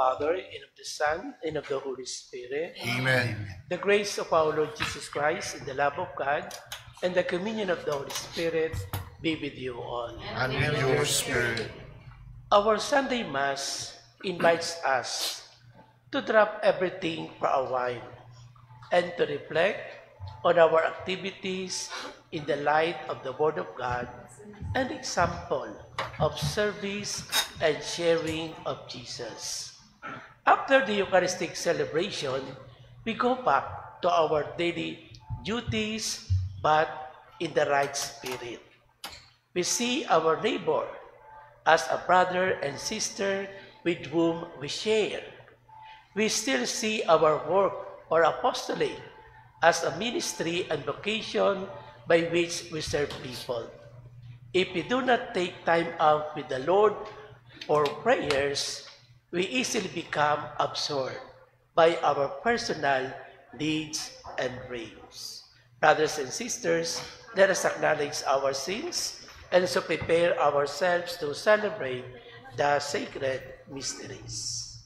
Father, and of the Son, and of the Holy Spirit. Amen. The grace of our Lord Jesus Christ, and the love of God, and the communion of the Holy Spirit be with you all. And with your spirit. Our Sunday Mass invites us to drop everything for a while and to reflect on our activities in the light of the Word of God, an example of service and sharing of Jesus. After the Eucharistic celebration, we go back to our daily duties, but in the right spirit. We see our neighbor as a brother and sister with whom we share. We still see our work or apostolate as a ministry and vocation by which we serve people. If we do not take time out with the Lord for prayers, we easily become absorbed by our personal needs and dreams. Brothers and sisters, let us acknowledge our sins and so prepare ourselves to celebrate the sacred mysteries.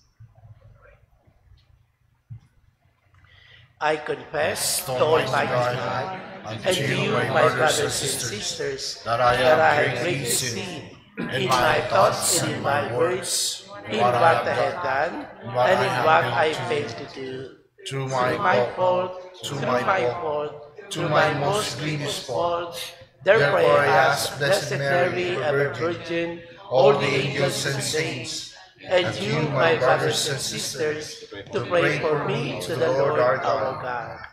I confess to Almighty God and to you, my brothers and sisters, that I have greatly sinned in my thoughts and in my words, in what I have done and in what I failed to do. Through my fault, through my most grievous fault. Therefore I ask Blessed Mary, ever Virgin, all the angels and saints, and you, my brothers and sisters, to pray for me to the Lord our God.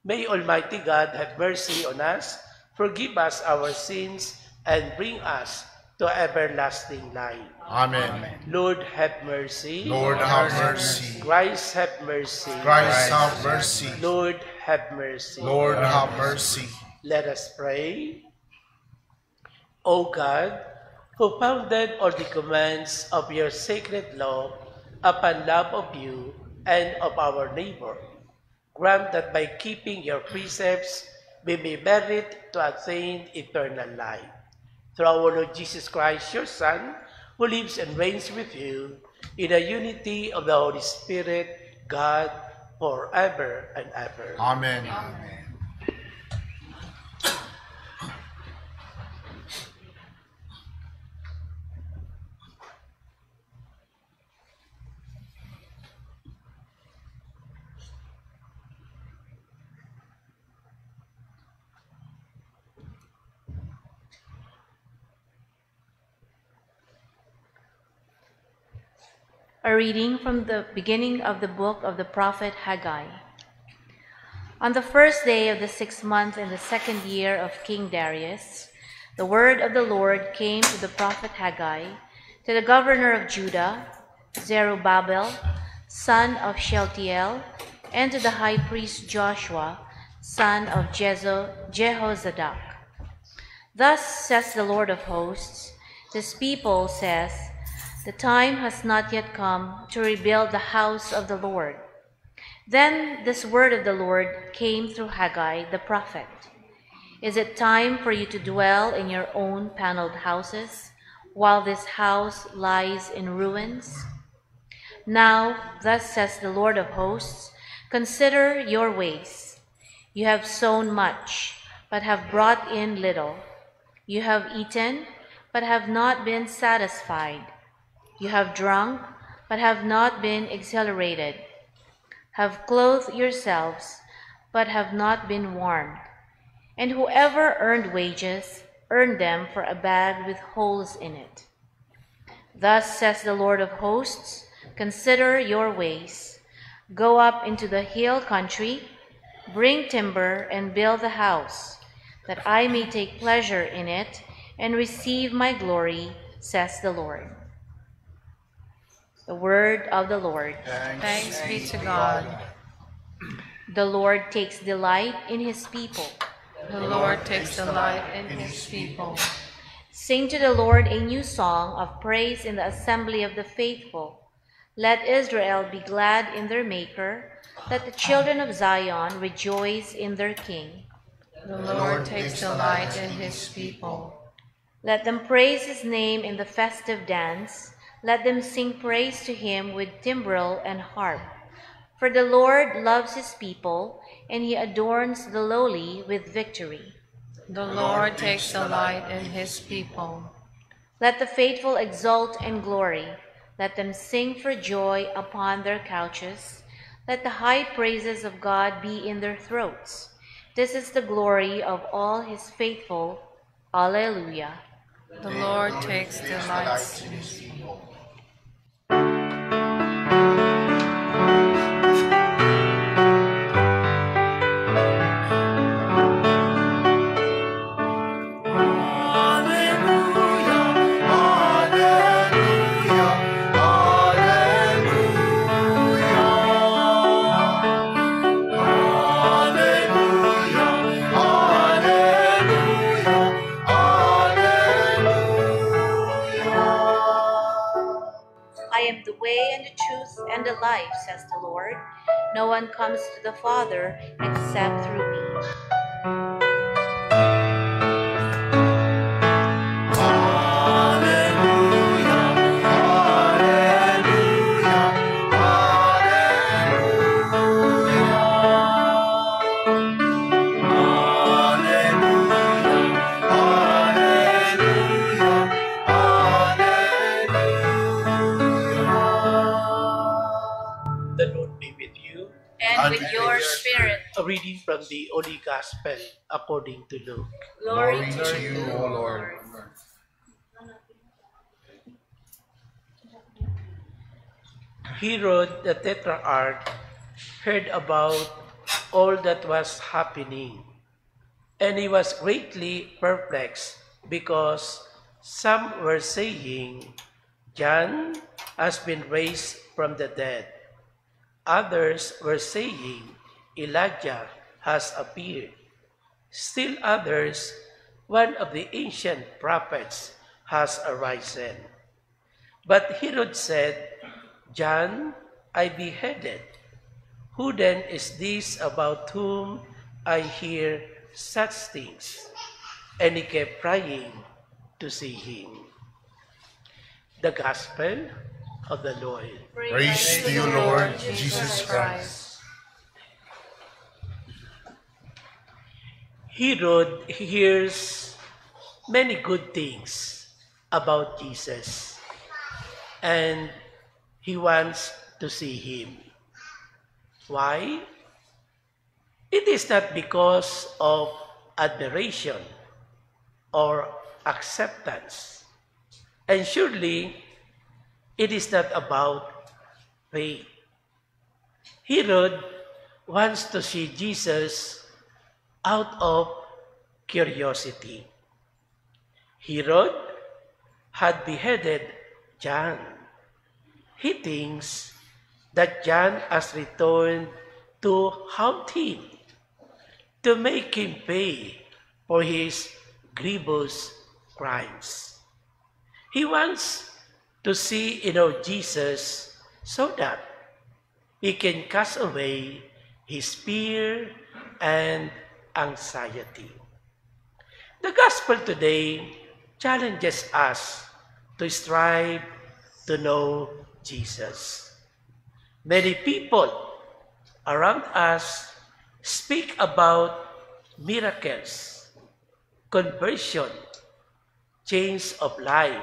May Almighty God have mercy on us, forgive us our sins, and bring us to everlasting life. Amen. Lord, have mercy. Lord, have mercy. Christ, have mercy. Christ, have mercy. Lord, have mercy. Lord, have mercy. Let us pray. O God, who founded all the commands of your sacred law upon love of you and of our neighbor, grant that by keeping your precepts we may merit to attain eternal life. Through our Lord Jesus Christ, your Son, who lives and reigns with you in the unity of the Holy Spirit, God, forever and ever. Amen. A reading from the beginning of the book of the prophet Haggai. On the first day of the 6th month in the 2nd year of King Darius, the word of the Lord came to the prophet Haggai, to the governor of Judah, Zerubbabel, son of Shealtiel, and to the high priest Joshua, son of Jehozadak. Thus says the Lord of hosts, this people says, the time has not yet come to rebuild the house of the Lord. Then this word of the Lord came through Haggai the prophet. Is it time for you to dwell in your own paneled houses, while this house lies in ruins? Now, thus says the Lord of hosts, consider your ways. You have sown much, but have brought in little. You have eaten, but have not been satisfied. You have drunk, but have not been exhilarated, have clothed yourselves, but have not been warmed. And whoever earned wages, earned them for a bag with holes in it. Thus says the Lord of hosts, consider your ways. Go up into the hill country, bring timber and build the house, that I may take pleasure in it and receive my glory, says the Lord. The word of the Lord. Thanks be to God. The Lord takes delight in his people. The Lord takes delight in his people. Sing to the Lord a new song of praise in the assembly of the faithful. Let Israel be glad in their Maker. Let the children of Zion rejoice in their King. The Lord takes delight in his people. Let them praise his name in the festive dance. Let them sing praise to him with timbrel and harp. For the Lord loves his people, and he adorns the lowly with victory. The Lord takes delight in his people. Let the faithful exult and glory. Let them sing for joy upon their couches. Let the high praises of God be in their throats. This is the glory of all his faithful. Alleluia. The Lord takes delight in his people. I am the way and the truth and the life, says the Lord. No one comes to the Father except through me. The Lord be with you. And with your spirit, A reading from the Holy Gospel according to Luke. glory Glory to you, O Lord. Herod the Tetrarch heard about all that was happening, and he was greatly perplexed because some were saying, John has been raised from the dead. Others were saying, Elijah has appeared. Still others, one of the ancient prophets has arisen. But Herod said, John I beheaded. Who then is this about whom I hear such things? And he kept trying to see him. The Gospel of the Lord. Praise to you, Lord Jesus Christ. Herod hears many good things about Jesus, and he wants to see him. Why? It is not because of admiration or acceptance. And surely, it is not about faith. Herod wants to see Jesus out of curiosity. Herod had beheaded John. He thinks that John has returned to haunt him, to make him pay for his grievous crimes. He wants to see Jesus so that he can cast away his fear and anxiety. The gospel today challenges us to strive to know Jesus. Many people around us speak about miracles, conversion, change of life,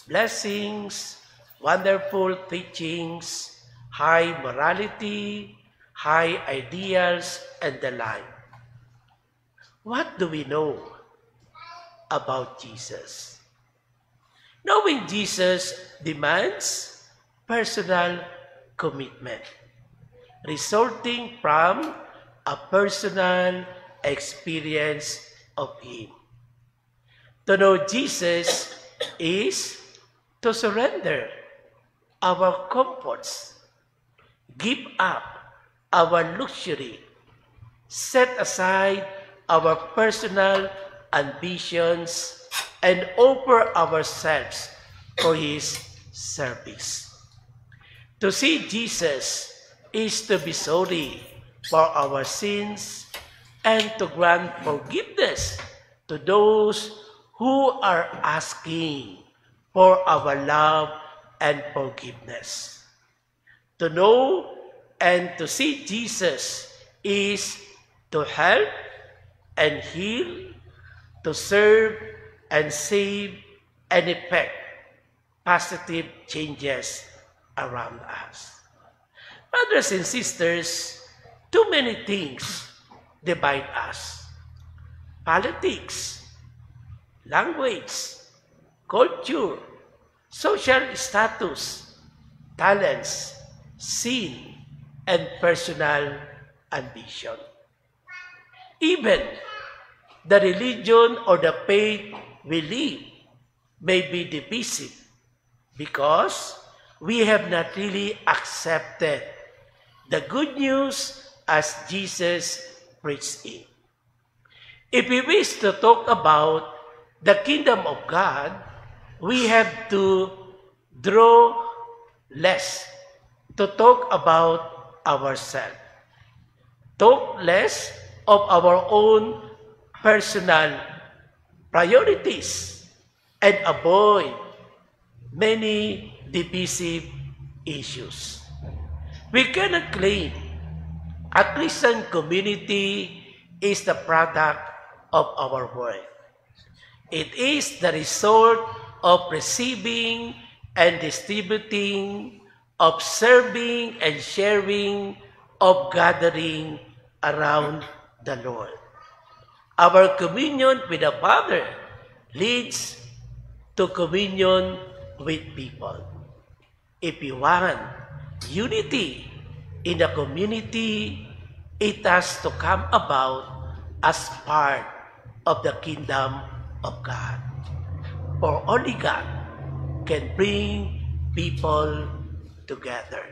blessings, wonderful teachings, high morality, high ideals, and the like. What do we know about Jesus? Knowing Jesus demands personal commitment, resulting from a personal experience of Him. To know Jesus is to surrender our comforts, give up our luxury, set aside our personal ambitions, and offer ourselves for His service. To see Jesus is to be sorry for our sins and to grant forgiveness to those who are asking for our love and forgiveness. To know and to see Jesus is to help and heal, to serve and save and effect positive changes around us. Brothers and sisters, too many things divide us. Politics, language, culture, social status, talents, sin, and personal ambition. Even the religion or the faith we live may be divisive because we have not really accepted the good news as Jesus preached it. If we wish to talk about the kingdom of God, we have to draw less to talk about ourselves. Talk less of our own personal priorities and avoid many divisive issues. We cannot claim a Christian community is the product of our work. It is the result of receiving and distributing, of serving and sharing, of gathering around the Lord. Our communion with the Father leads to communion with people. If we want unity in the community, it has to come about as part of the kingdom of God. For only God can bring people together.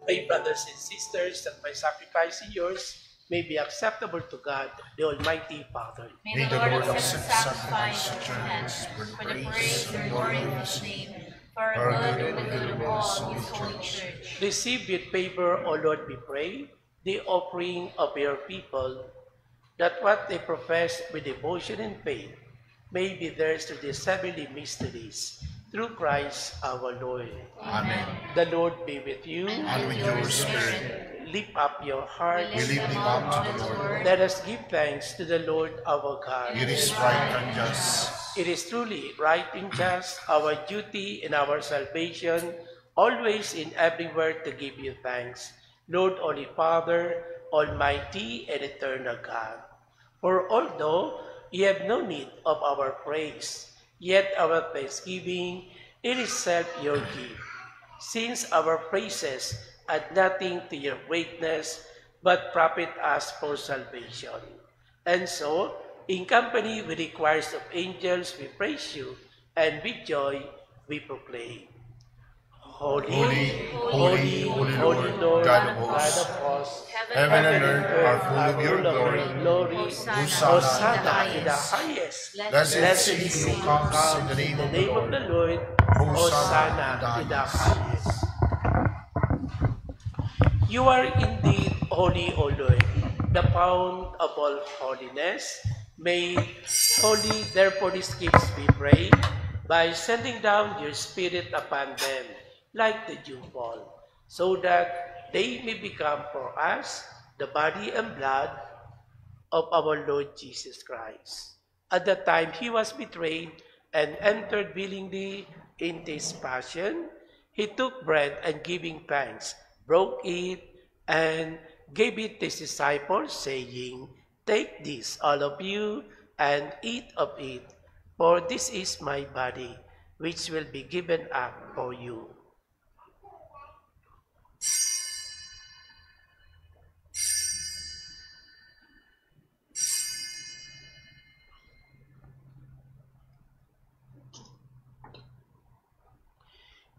Pray, brothers and sisters, that my sacrifice and yours may be acceptable to God, the Almighty Father. May the Lord accept the sacrifice at your hands for the praise and glory of his name, for our good and the good of all his holy church. Receive with favor, O Lord, we pray, the offering of your people, that what they profess with devotion and faith may be theirs to these heavenly mysteries. Through Christ our Lord. Amen. The Lord be with you. And with your spirit, Lift up your heart. we lift them up to the Lord. Let us give thanks to the Lord our God. It is right and just. It is truly right and just, our duty and our salvation, always and everywhere to give you thanks, Lord, Holy Father, Almighty and eternal God. For although you have no need of our praise, yet our thanksgiving is itself your gift, since our praises add nothing to your greatness, but profit us for salvation. And so, In company with the choirs of angels, we praise you, and with joy we proclaim. Holy, holy, holy Lord, God of hosts, Heaven and earth are full of your glory. Hosanna in the highest. Blessed is he who comes in the name of the Lord. Hosanna in the highest. You are indeed holy, O Lord, the fount of all holiness. May holy, therefore, these gifts be prayed by sending down your Spirit upon them like the dew fall, so that they may become for us the body and blood of our Lord Jesus Christ. At the time he was betrayed and entered willingly into his passion, he took bread and giving thanks, broke it, and gave it to his disciples, saying, "Take this, all of you, and eat of it, for this is my body, which will be given up for you."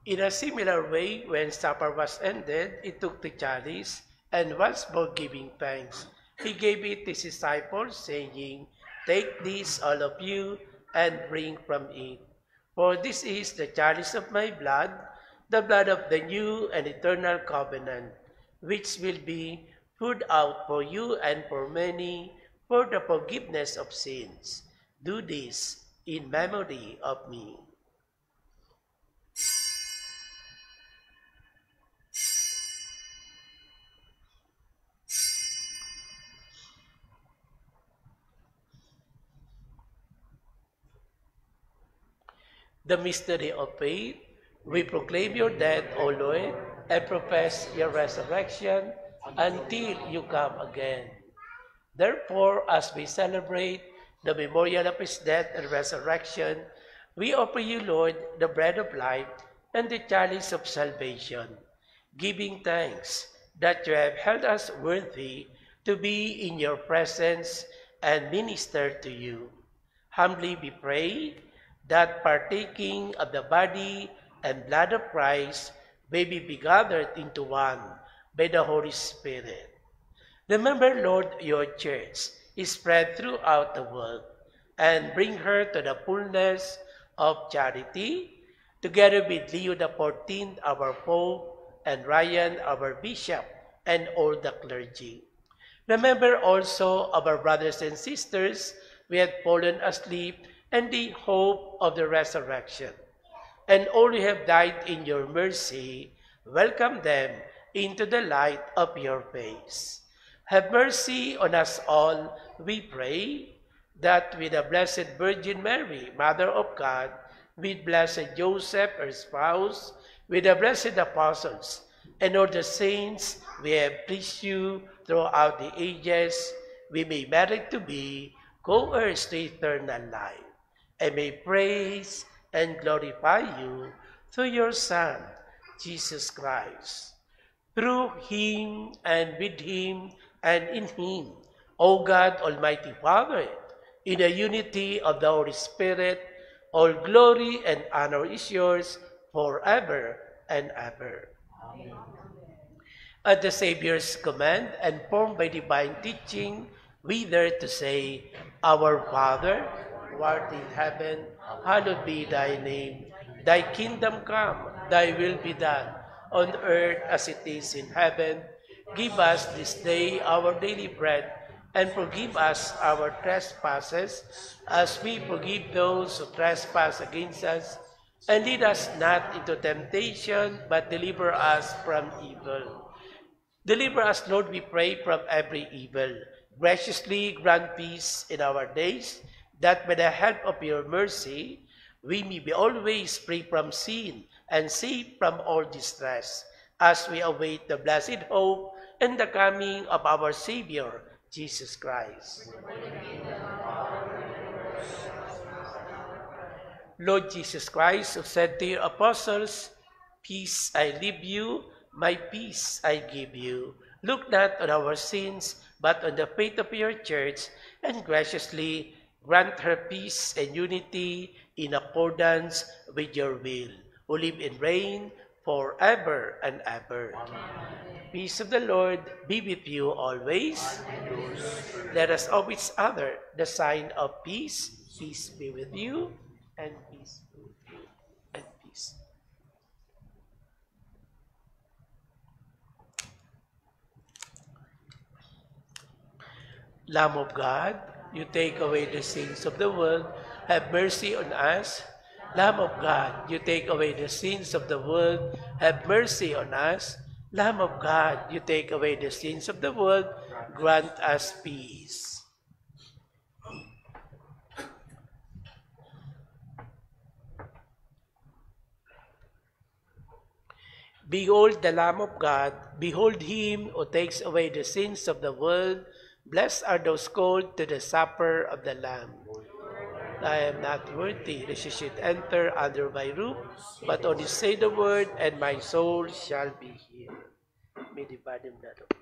In a similar way, when supper was ended, he took the chalice, and once more giving thanks, he gave it to his disciples, saying, "Take this, all of you, and drink from it. For this is the chalice of my blood, the blood of the new and eternal covenant, which will be poured out for you and for many for the forgiveness of sins. Do this in memory of me." The mystery of faith, we proclaim your death, O Lord, and profess your resurrection until you come again. Therefore, as we celebrate the memorial of his death and resurrection, we offer you, Lord, the bread of life and the chalice of salvation, giving thanks that you have held us worthy to be in your presence and minister to you. Humbly we pray that partaking of the body and blood of Christ may be gathered into one by the Holy Spirit. Remember, Lord, your church is spread throughout the world, and bring her to the fullness of charity, together with Leo XIV, our Pope, and Ryan, our Bishop, and all the clergy. Remember also our brothers and sisters who had fallen asleep and the hope of the resurrection. And all who have died in your mercy, welcome them into the light of your face. Have mercy on us all, we pray, that with the Blessed Virgin Mary, Mother of God, with Blessed Joseph, her spouse, with the blessed apostles, and all the saints we have pleased you throughout the ages, we may merit to be co-heirs to eternal life, and may praise and glorify you through your Son, Jesus Christ. Through him and with him and in him, O God, Almighty Father, in the unity of the Holy Spirit, all glory and honor is yours forever and ever. Amen. At the Savior's command and formed by divine teaching, we dare to say, Our Father, who art in heaven, hallowed be thy name. Thy kingdom come, thy will be done, on earth as it is in heaven. Give us this day our daily bread, and forgive us our trespasses, as we forgive those who trespass against us. And lead us not into temptation, but deliver us from evil. Deliver us, Lord, we pray, from every evil. Graciously grant peace in our days, that by the help of your mercy, we may be always free from sin and safe from all distress, as we await the blessed hope and the coming of our Savior, Jesus Christ. Lord Jesus Christ, who said to your apostles, Peace I leave you, my peace I give you. Look not on our sins, but on the faith of your church, and graciously Grant her peace and unity in accordance with your will, who live and reign forever and ever. Peace of the Lord be with you always. Let us offer each other the sign of peace. Peace be with you, and peace be with you, and peace. Lamb of God, you take away the sins of the world, have mercy on us. Lamb of God, you take away the sins of the world, have mercy on us. Lamb of God, you take away the sins of the world, grant us peace. Behold the Lamb of God, behold him who takes away the sins of the world. Blessed are those called to the supper of the Lamb. I am not worthy that you should enter under my roof, but only say the word, and my soul shall be healed. May the body and blood of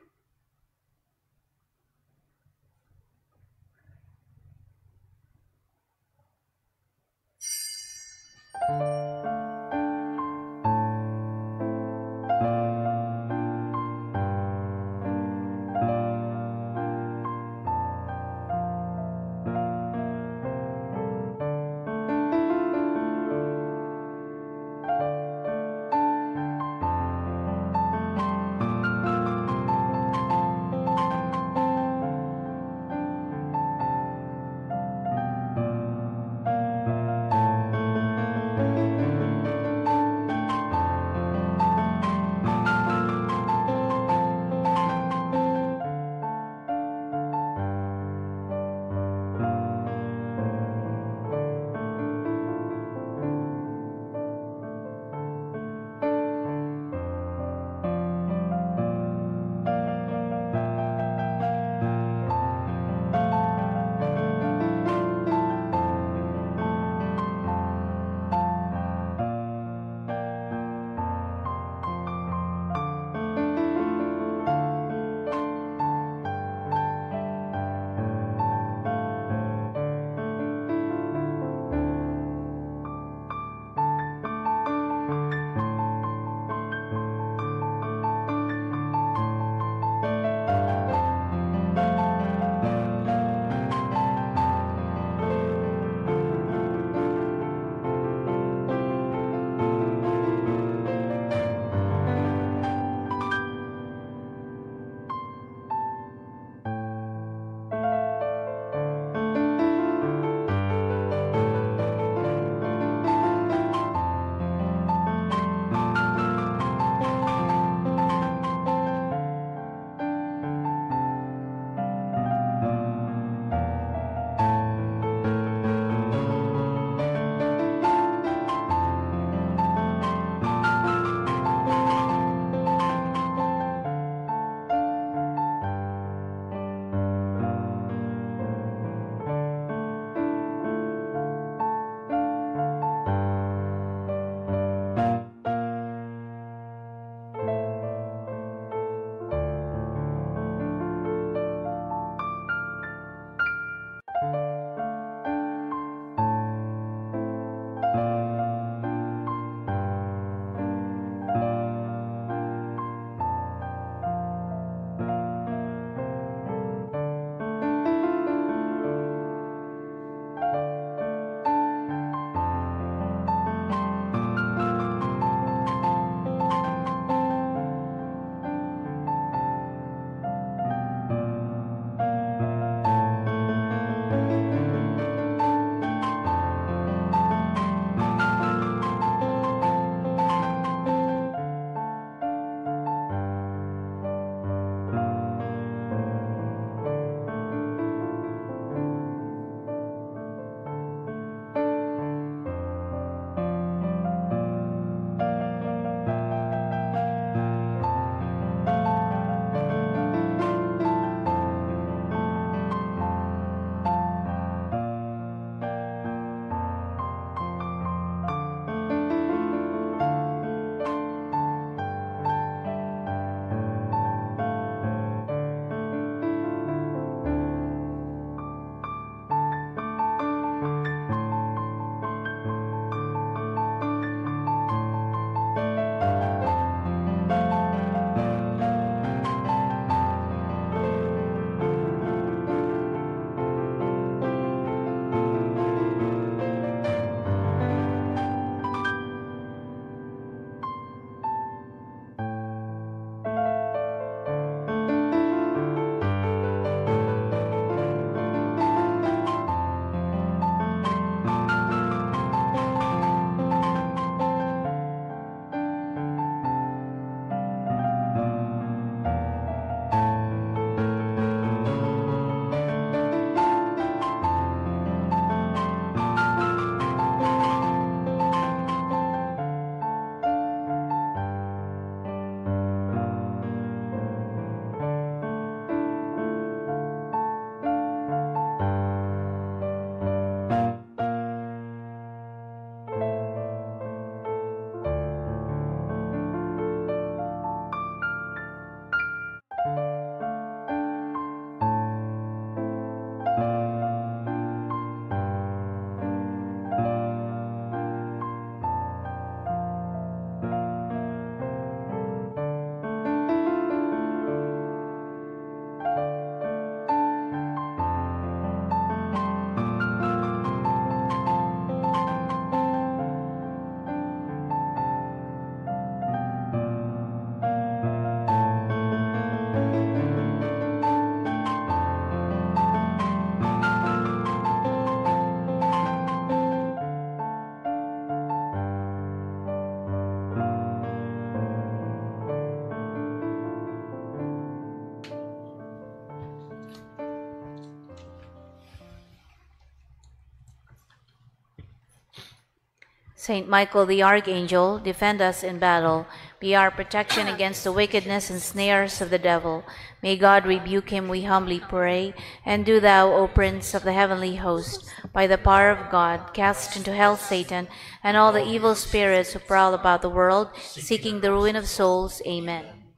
Saint Michael the Archangel, defend us in battle. Be our protection against the wickedness and snares of the devil. May God rebuke him, we humbly pray. And do thou, O Prince of the heavenly host, by the power of God, cast into hell Satan and all the evil spirits who prowl about the world, seeking the ruin of souls. Amen.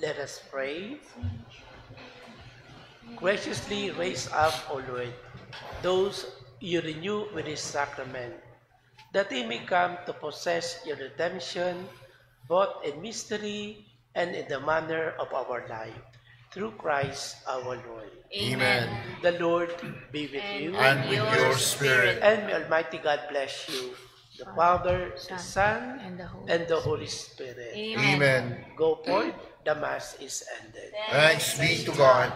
Let us pray. Graciously raise up, O Lord, those you renew with this sacrament, that they may come to possess your redemption, both in mystery and in the manner of our life. Through Christ our Lord. Amen. The Lord be with you. And with your spirit. And may Almighty God bless you, the Father, the Son, and the Holy Spirit. Amen. Amen. Go forth, the Mass is ended. Thanks be to God.